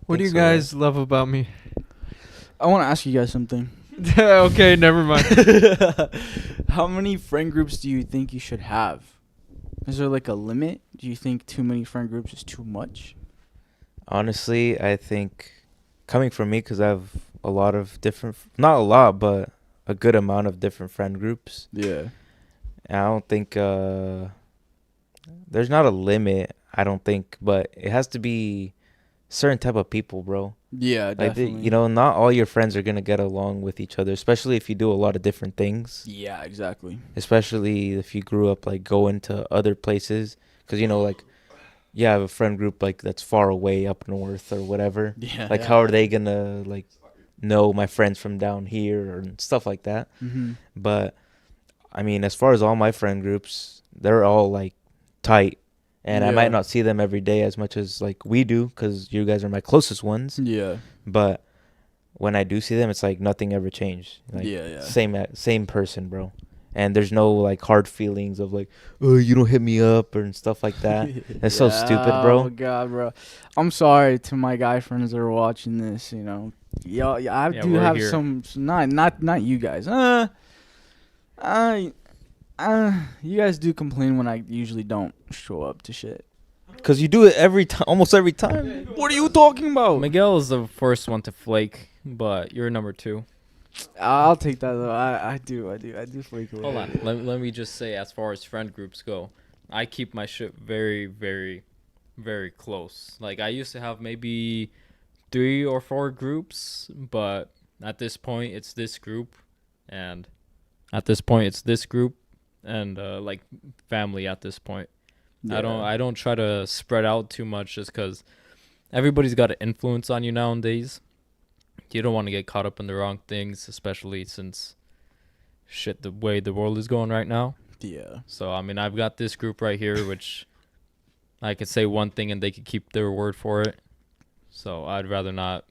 What do you guys love about me? I want to ask you guys something. Okay, never mind. How many friend groups do you think you should have? Is there like a limit? Do you think too many friend groups is too much? Honestly, I think coming from me, because I have a lot of different, not a lot, but a good amount of different friend groups. Yeah. And I don't think there's not a limit, I don't think, but it has to be certain type of people, bro. Yeah, Like, definitely. not all your friends are going to get along with each other, especially if you do a lot of different things. Yeah, exactly. Especially if you grew up, like, going to other places. Because, like, you have a friend group, like, that's far away up north or whatever. Yeah. Like, how are they going to, like, know my friends from down here or stuff like that? Mm-hmm. But, I mean, as far as all my friend groups, they're all, like, tight. And I Yeah. might not see them every day as much as, like, we do, because you guys are my closest ones. Yeah. But when I do see them, it's like nothing ever changed. Like, Yeah. Same person, bro. And there's no, like, hard feelings of, like, oh, you don't hit me up or stuff like that. That's so stupid, bro. Oh god, bro. I'm sorry to my guy friends that are watching this. I do we're have here. some not you guys. You guys do complain when I usually don't show up to shit. Because you do it every time, almost every time. What are you talking about? Miguel is the first one to flake, but you're number 2. I'll take that though. I do flake away. Hold on. Let me just say, as far as friend groups go, I keep my shit very, very, very close. Like, I used to have maybe 3 or 4 groups, but at this point, it's this group, and like family at this point. Yeah. I don't try to spread out too much just because everybody's got an influence on you nowadays. You don't want to get caught up in the wrong things, especially since the way the world is going right now. Yeah. So, I mean, I've got this group right here, which I could say one thing and they could keep their word for it. So I'd rather not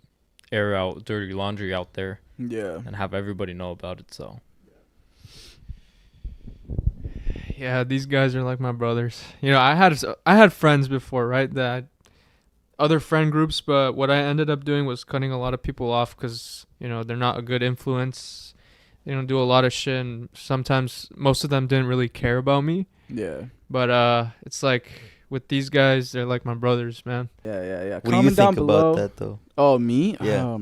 air out dirty laundry out there Yeah. and have everybody know about it. So Yeah, these guys are like my brothers. I had friends before, right? Other friend groups, but what I ended up doing was cutting a lot of people off because they're not a good influence. They don't do a lot of shit, and sometimes most of them didn't really care about me. Yeah. But it's like with these guys, they're like my brothers, man. Yeah. What do you Comment down think below. about that, though? Oh, me? Yeah.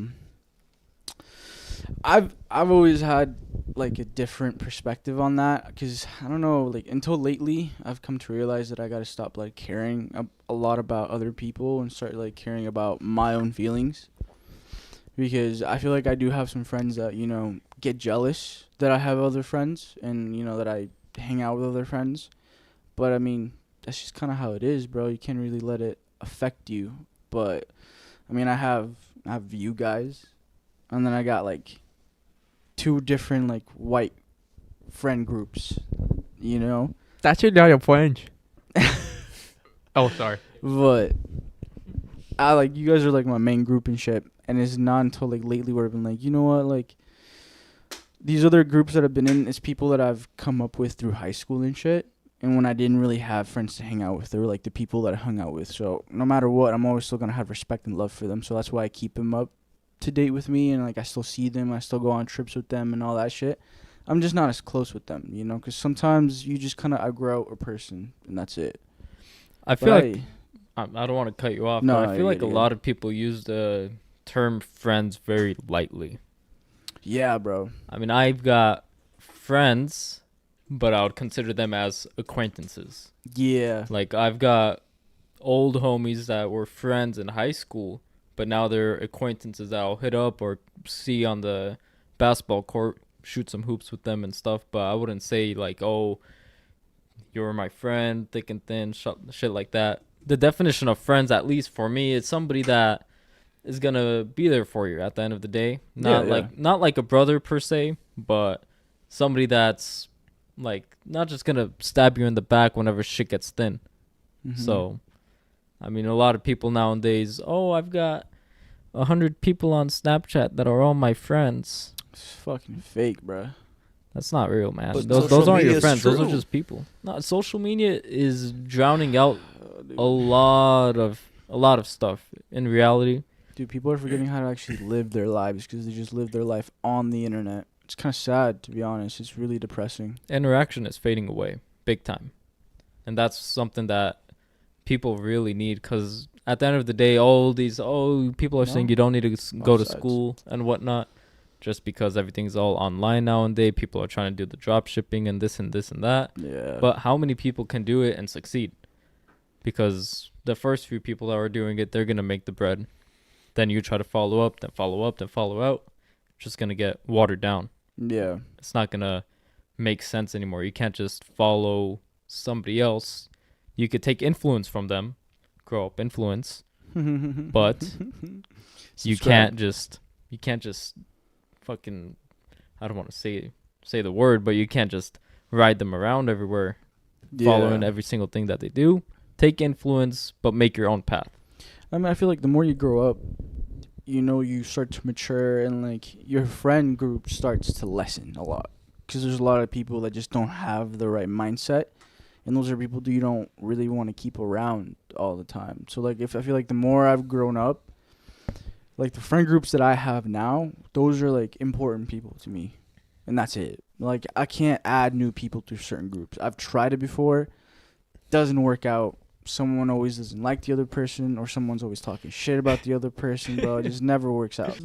I've always had like a different perspective on that because I don't know, like until lately I've come to realize that I got to stop like caring a lot about other people and start like caring about my own feelings, because I feel like I do have some friends that get jealous that I have other friends and that I hang out with other friends, but I mean that's just kind of how it is, bro. You can't really let it affect you. But I mean I have you guys, and then I got like 2 different like white friend groups, That's your point. Oh, sorry. but I like you guys are like my main group and shit, and it's not until like lately where I've been like, you know what, like these other groups that I've been in is people that I've come up with through high school and shit, and when I didn't really have friends to hang out with, they were like the people that I hung out with. So no matter what, I'm always still gonna have respect and love for them, so that's why I keep them up to date with me, and like I still see them, I still go on trips with them and all that shit. I'm just not as close with them, because sometimes you just kind of outgrow a person and that's it. I feel like I don't want to cut you off, No, but I no, feel like a you're good. lot of people use the term friends very lightly. Yeah, bro. I mean, I've got friends, but I would consider them as acquaintances. Yeah. Like, I've got old homies that were friends in high school, but now they're acquaintances that I'll hit up or see on the basketball court, shoot some hoops with them and stuff. But I wouldn't say, like, oh, you're my friend, thick and thin, shit like that. The definition of friends, at least for me, is somebody that is going to be there for you at the end of the day. Not like a brother per se, but somebody that's, like, not just going to stab you in the back whenever shit gets thin. Mhm. So, I mean, a lot of people nowadays, oh, I've got 100 people on Snapchat that are all my friends. It's fucking fake, bro. That's not real, man. But Those social aren't your media's friends. Those are true. just people. No, social media is drowning out a lot of stuff in reality. Dude, people are forgetting how to actually live their lives because they just live their life on the internet. It's kind of sad, to be honest. It's really depressing. Interaction is fading away big time. And that's something that people really need, because at the end of the day, all these people are saying No. you don't need to go to sides. school and whatnot, just because everything's all online nowadays. People are trying to do the drop shipping and this and this and that. Yeah. But how many people can do it and succeed? Because the first few people that are doing it, they're gonna make the bread. Then you try to follow up, then follow up, then follow out. Just gonna get watered down. yeah. It's not gonna make sense anymore. You can't just follow somebody else. You could take influence from them, grow up influence, but you can't just fucking, I don't want to say the word, but you can't just ride them around everywhere, following every single thing that they do. Take influence, but make your own path. I mean, I feel like the more you grow up, you know, you start to mature, and like your friend group starts to lessen a lot because there's a lot of people that just don't have the right mindset, and those are people that you don't really want to keep around all the time. So like, if I feel like the more I've grown up, like the friend groups that I have now, those are like important people to me, and that's it. Like I can't add new people to certain groups. I've tried it before, doesn't work out. Someone always doesn't like the other person, or someone's always talking shit about the other person, bro. It just never works out.